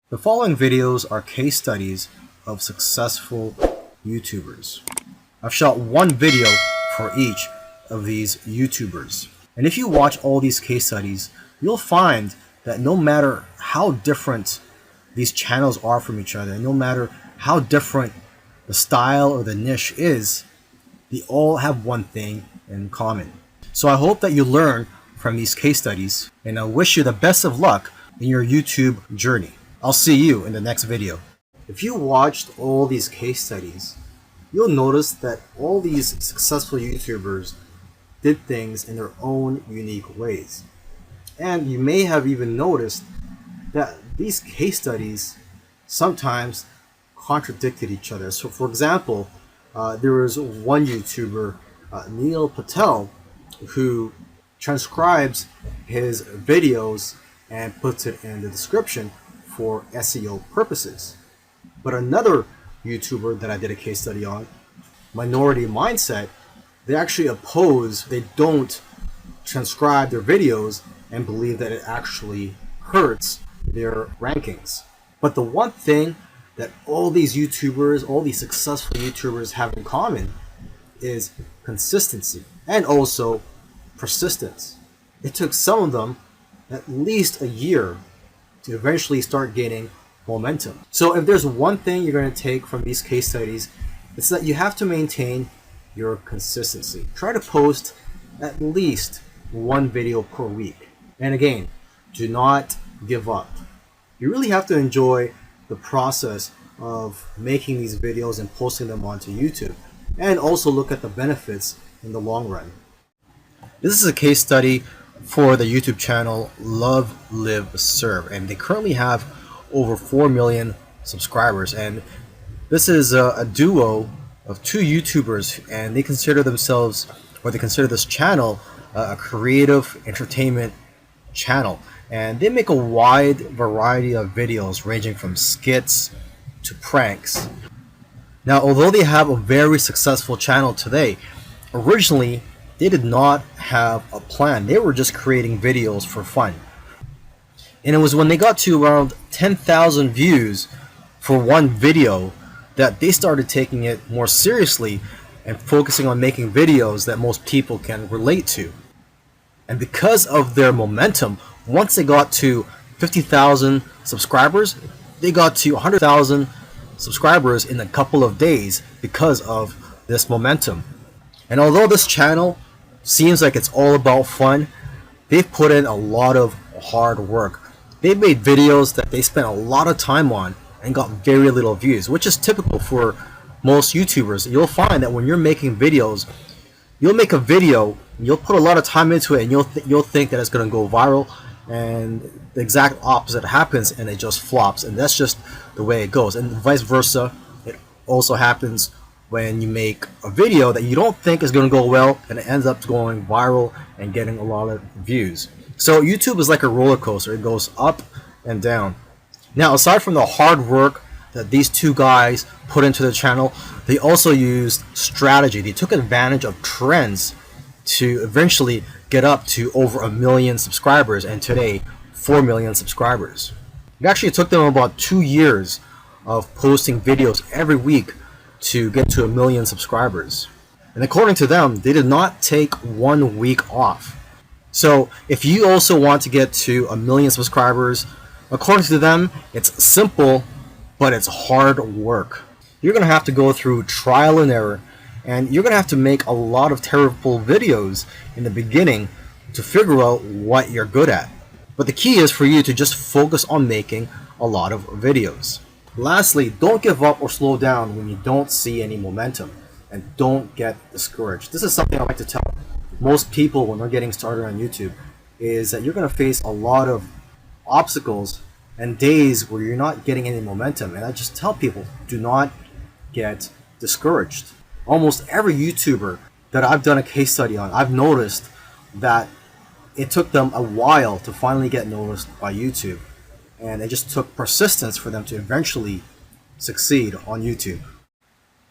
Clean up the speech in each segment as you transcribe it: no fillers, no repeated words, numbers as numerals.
The following videos are case studies of successful YouTubers. I've shot one video for each of these YouTubers. And if you watch all these case studies, you'll find that no matter how different these channels are from each other, and no matter how different the style or the niche is, they all have one thing in common. So I hope that you learn from these case studies, and I wish you the best of luck in your YouTube journey. I'll see you in the next video. If you watched all these case studies, you'll notice that all these successful YouTubers did things in their own unique ways. And you may have even noticed that these case studies sometimes contradicted each other. So for example, there was one YouTuber, Neil Patel, who transcribes his videos and puts it in the description for SEO purposes. But another YouTuber that I did a case study on, Minority Mindset, they actually oppose, they don't transcribe their videos and believe that it actually hurts their rankings. But the one thing that all these YouTubers, all these successful YouTubers have in common is consistency and also persistence. It took some of them at least a year to eventually start gaining momentum. So if there's one thing you're going to take from these case studies, it's that you have to maintain your consistency. Try to post at least one video per week. And again, do not give up. You really have to enjoy the process of making these videos and posting them onto YouTube, and also look at the benefits in the long run. This is a case study for the YouTube channel Love, Live, Serve, and they currently have over 4 million subscribers. And this is a duo of two YouTubers, and they consider themselves, or they consider this channel, a creative entertainment channel. And they make a wide variety of videos ranging from skits to pranks. Now, although they have a very successful channel today, originally they did not have a plan. They were just creating videos for fun. And it was when they got to around 10,000 views for one video that they started taking it more seriously and focusing on making videos that most people can relate to. And because of their momentum, once they got to 50,000 subscribers, they got to 100,000 subscribers in a couple of days because of this momentum. And although this channel seems like it's all about fun, they've put in a lot of hard work. They've made videos that they spent a lot of time on and got very little views, which is typical for most YouTubers. You'll find that when you're making videos, you'll make a video, you'll put a lot of time into it, and you'll think that it's going to go viral, and the exact opposite happens and it just flops. And that's just the way it goes. And vice versa, it also happens when you make a video that you don't think is going to go well and it ends up going viral and getting a lot of views. So YouTube is like a roller coaster. It goes up and down. Now, aside from the hard work that these two guys put into the channel, they also used strategy. They took advantage of trends to eventually get up to over 1 million subscribers, and today 4 million subscribers. It actually took them about 2 years of posting videos every week to get to 1 million subscribers. And according to them, they did not take 1 week off. So if you also want to get to 1 million subscribers, according to them, it's simple, but it's hard work. You're going to have to go through trial and error, and you're going to have to make a lot of terrible videos in the beginning to figure out what you're good at. But the key is for you to just focus on making a lot of videos. Lastly, don't give up or slow down when you don't see any momentum, and don't get discouraged. This is something I like to tell most people when they're getting started on YouTube, is that you're going to face a lot of obstacles and days where you're not getting any momentum. And I just tell people, do not get discouraged. Almost every YouTuber that I've done a case study on, I've noticed that it took them a while to finally get noticed by YouTube. And it just took persistence for them to eventually succeed on YouTube.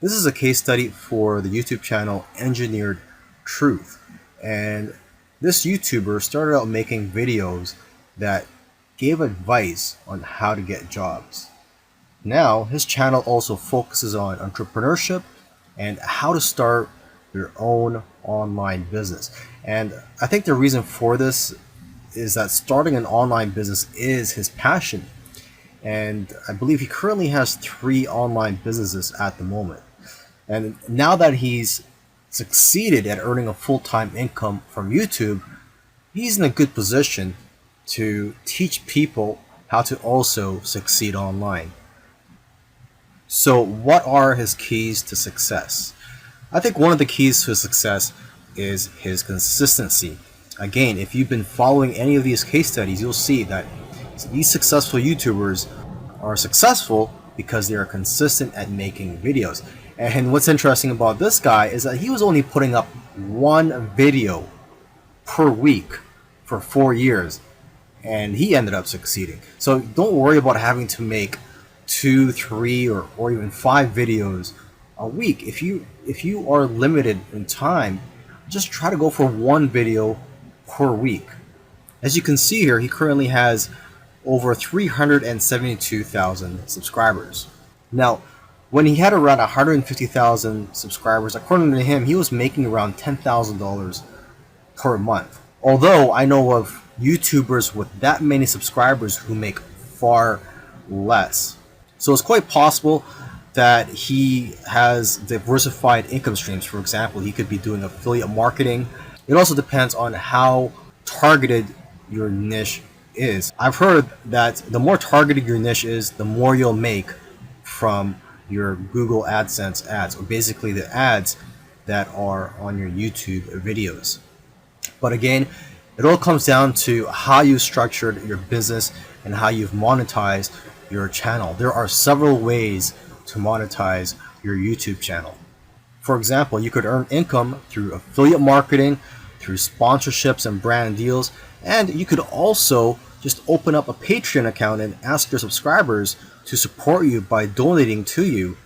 This is a case study for the YouTube channel Engineered Truth. And this YouTuber started out making videos that gave advice on how to get jobs. Now, his channel also focuses on entrepreneurship and how to start your own online business. And I think the reason for this is that starting an online business is his passion. And I believe he currently has 3 online businesses at the moment. And now that he's succeeded at earning a full-time income from YouTube, he's in a good position to teach people how to also succeed online. So what are his keys to success? I think one of the keys to success is his consistency. Again, if you've been following any of these case studies, you'll see that these successful YouTubers are successful because they are consistent at making videos. And what's interesting about this guy is that he was only putting up 1 video per week for 4 years, and he ended up succeeding. So don't worry about having to make 2, 3, or even 5 videos a week. If you are limited in time, just try to go for 1 video per week. As you can see here, he currently has over 372,000 subscribers. Now, when he had around 150,000 subscribers, according to him, he was making around $10,000 per month. Although I know of YouTubers with that many subscribers who make far less. So it's quite possible that he has diversified income streams. For example, he could be doing affiliate marketing. It also depends on how targeted your niche is. I've heard that the more targeted your niche is, the more you'll make from your Google AdSense ads, or basically the ads that are on your YouTube videos. But again, it all comes down to how you structured your business and how you've monetized your channel. There are several ways to monetize your YouTube channel. For example, you could earn income through affiliate marketing, through sponsorships and brand deals, and you could also just open up a Patreon account and ask your subscribers to support you by donating to you,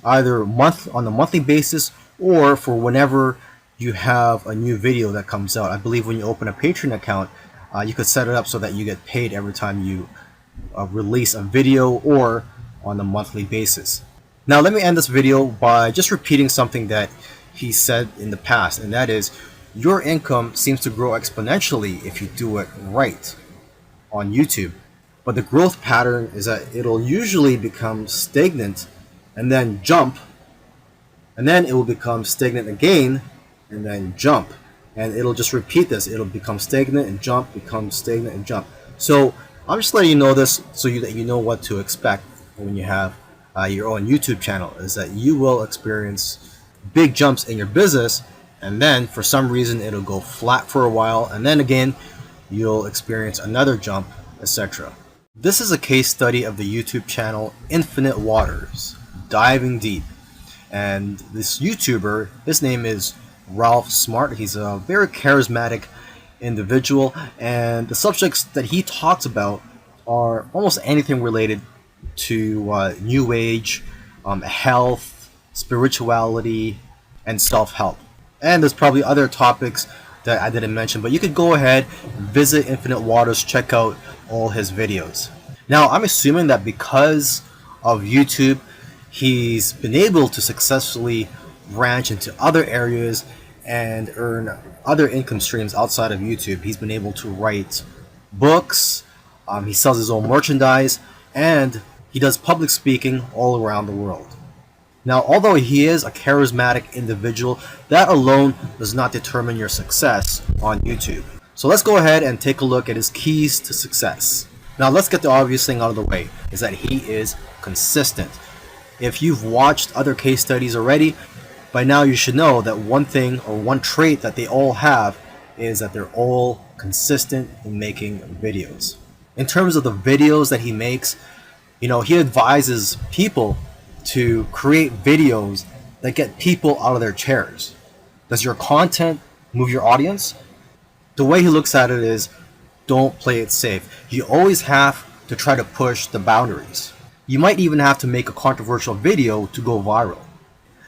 either on a monthly basis or for whenever you have a new video that comes out. I believe when you open a Patreon account, you could set it up so that you get paid every time you release a video, or on a monthly basis. Now let me end this video by just repeating something that he said in the past, and that is, your income seems to grow exponentially if you do it right on YouTube. But the growth pattern is that it'll usually become stagnant and then jump, and then it will become stagnant again and then jump, and it'll just repeat this. It'll become stagnant and jump, become stagnant and jump. So I'm just letting you know this so that you know what to expect when you have your own YouTube channel, is that you will experience big jumps in your business, and then for some reason it'll go flat for a while, and then again you'll experience another jump, etc. This is a case study of the YouTube channel Infinite Waters, diving deep. And this YouTuber, his name is Ralph Smart. He's a very charismatic individual, and the subjects that he talks about are almost anything related to new age, health, spirituality, and self-help. And there's probably other topics that I didn't mention, but you could go ahead, visit Infinite Waters, check out all his videos. Now, I'm assuming that because of YouTube, he's been able to successfully branch into other areas and earn other income streams outside of YouTube. He's been able to write books, he sells his own merchandise, and he does public speaking all around the world. Now, although he is a charismatic individual, that alone does not determine your success on YouTube. So let's go ahead and take a look at his keys to success. Now, let's get the obvious thing out of the way, is that he is consistent. If you've watched other case studies already, by now you should know that one thing or one trait that they all have is that they're all consistent in making videos. In terms of the videos that he makes, he advises people to create videos that get people out of their chairs. Does your content move your audience? The way he looks at it is, don't play it safe. You always have to try to push the boundaries. You might even have to make a controversial video to go viral.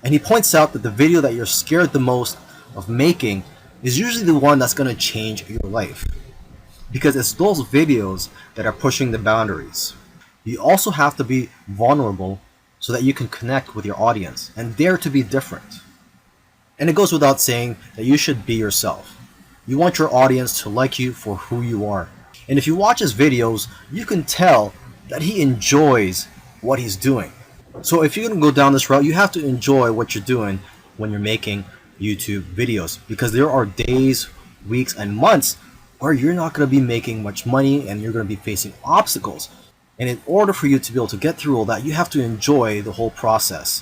And he points out that the video that you're scared the most of making is usually the one that's going to change your life. because it's those videos that are pushing the boundaries. You also have to be vulnerable so that you can connect with your audience and dare to be different. And it goes without saying that you should be yourself. You want your audience to like you for who you are. And if you watch his videos, you can tell that he enjoys what he's doing. So if you're going to go down this route, you have to enjoy what you're doing when you're making YouTube videos, because there are days, weeks, and months where you're not going to be making much money and you're going to be facing obstacles. And in order for you to be able to get through all that, you have to enjoy the whole process.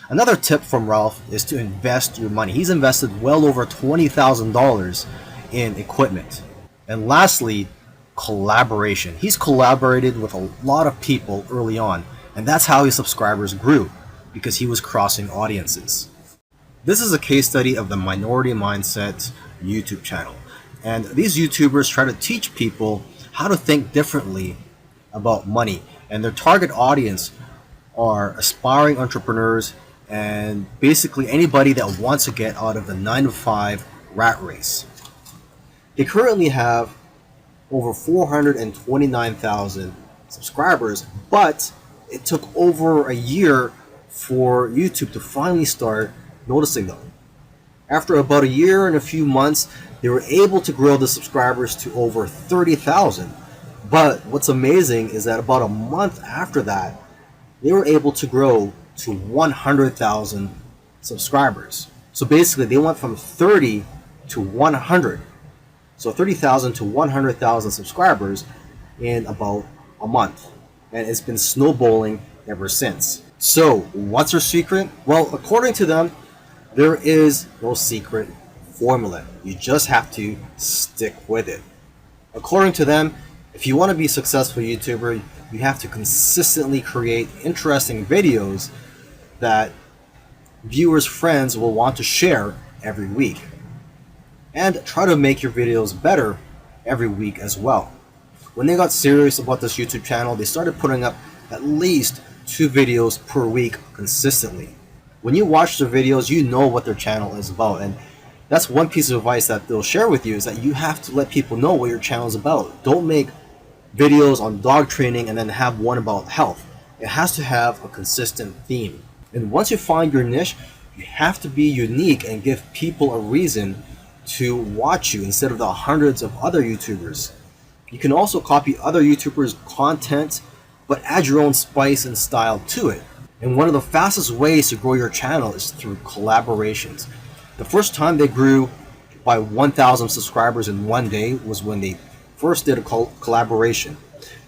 Another tip from Ralph is to invest your money. He's invested well over $20,000 in equipment. And lastly, collaboration. He's collaborated with a lot of people early on, and that's how his subscribers grew, because he was crossing audiences. This is a case study of the Minority Mindset YouTube channel. And these YouTubers try to teach people how to think differently about money. And their target audience are aspiring entrepreneurs and basically anybody that wants to get out of the 9-to-5 rat race. They currently have over 429,000 subscribers, but it took over a year for YouTube to finally start noticing them. After about a year and a few months, they were able to grow the subscribers to over 30,000. But what's amazing is that about a month after that, they were able to grow to 100,000 subscribers. So basically, they went from 30 to 100. So 30,000 to 100,000 subscribers in about a month. And it's been snowballing ever since. So what's their secret? Well, according to them, there is no secret formula. You just have to stick with it. According to them, if you want to be a successful YouTuber, you have to consistently create interesting videos that viewers' friends will want to share every week. And try to make your videos better every week as well. When they got serious about this YouTube channel, they started putting up at least 2 videos per week consistently. When you watch their videos, you know what their channel is about. And that's one piece of advice that they'll share with you, is that you have to let people know what your channel is about. Don't make videos on dog training and then have one about health. It has to have a consistent theme. And once you find your niche, you have to be unique and give people a reason to watch you instead of the hundreds of other YouTubers. You can also copy other YouTubers' content, but add your own spice and style to it. And one of the fastest ways to grow your channel is through collaborations. The first time they grew by 1,000 subscribers in one day was when they first did a collaboration.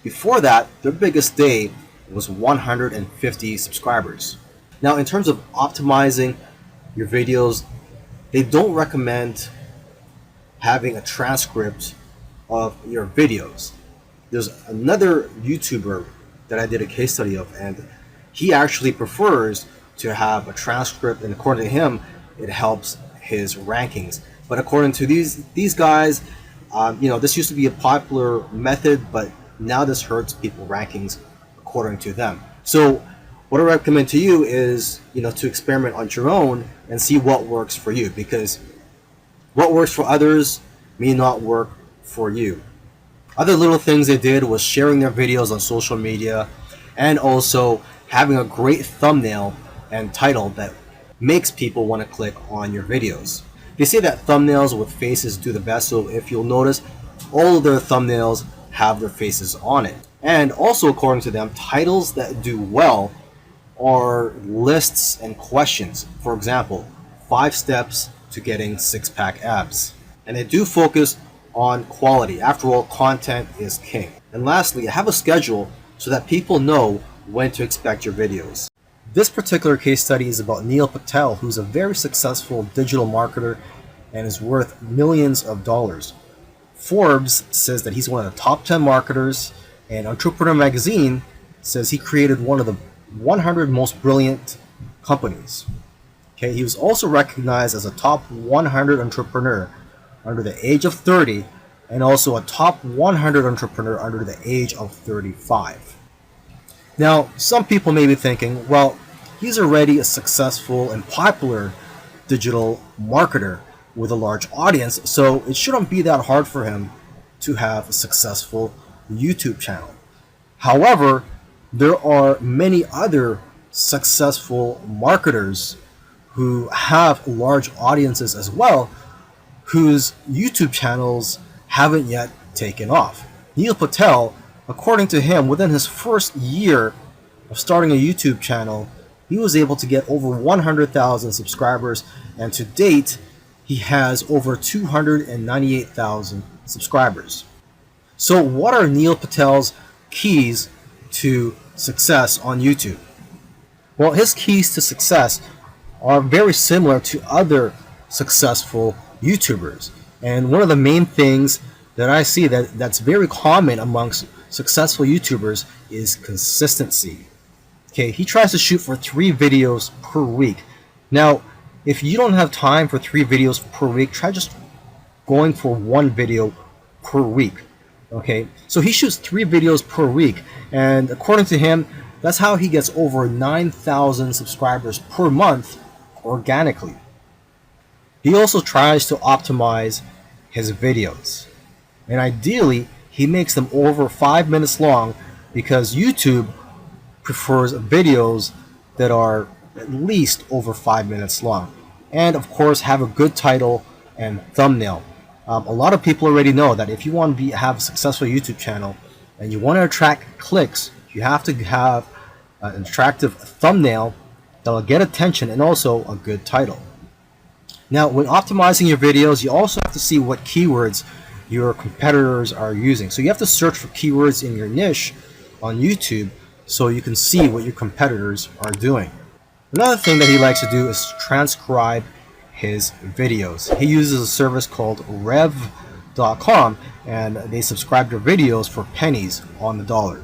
Before that, their biggest day was 150 subscribers. Now, in terms of optimizing your videos, they don't recommend having a transcript of your videos. There's another YouTuber that I did a case study of, and he actually prefers to have a transcript, and according to him, it helps his rankings. But according to these guys, this used to be a popular method, but now this hurts people rankings according to them. So what I recommend to you is, to experiment on your own and see what works for you, because what works for others may not work for you. Other little things they did was sharing their videos on social media, and also having a great thumbnail and title that makes people want to click on your videos. They say that thumbnails with faces do the best, so if you'll notice, all of their thumbnails have their faces on it. And also, according to them, titles that do well are lists and questions. For example, 5 steps to getting 6-pack abs. And they do focus on quality. After all, content is king. And lastly, have a schedule so that people know when to expect your videos. This particular case study is about Neil Patel, who's a very successful digital marketer and is worth millions of dollars. Forbes says that he's one of the top 10 marketers, and Entrepreneur Magazine says he created one of the 100 most brilliant companies. Okay, he was also recognized as a top 100 entrepreneur under the age of 30, and also a top 100 entrepreneur under the age of 35. Now, some people may be thinking, well, he's already a successful and popular digital marketer with a large audience, so it shouldn't be that hard for him to have a successful YouTube channel. However, there are many other successful marketers who have large audiences as well, whose YouTube channels haven't yet taken off. Neil Patel, according to him, within his first year of starting a YouTube channel, he was able to get over 100,000 subscribers, and to date, he has over 298,000 subscribers. So what are Neil Patel's keys to success on YouTube? Well, his keys to success are very similar to other successful YouTubers. And one of the main things that I see that's very common amongst successful YouTubers is consistency. Okay, he tries to shoot for 3 videos per week. Now, if you don't have time for 3 videos per week, try just going for 1 video per week. Okay, so he shoots 3 videos per week, and according to him, that's how he gets over 9,000 subscribers per month organically. He also tries to optimize his videos, and ideally he makes them over 5 minutes long, because YouTube prefers videos that are at least over 5 minutes long, and of course have a good title and thumbnail. A lot of people already know that if you want to have a successful YouTube channel and you want to attract clicks, you have to have an attractive thumbnail that will get attention, and also a good title. Now, when optimizing your videos, you also have to see what keywords your competitors are using. So you have to search for keywords in your niche on YouTube so you can see what your competitors are doing. Another thing that he likes to do is transcribe his videos. He uses a service called rev.com, and they subscribe to videos for pennies on the dollar.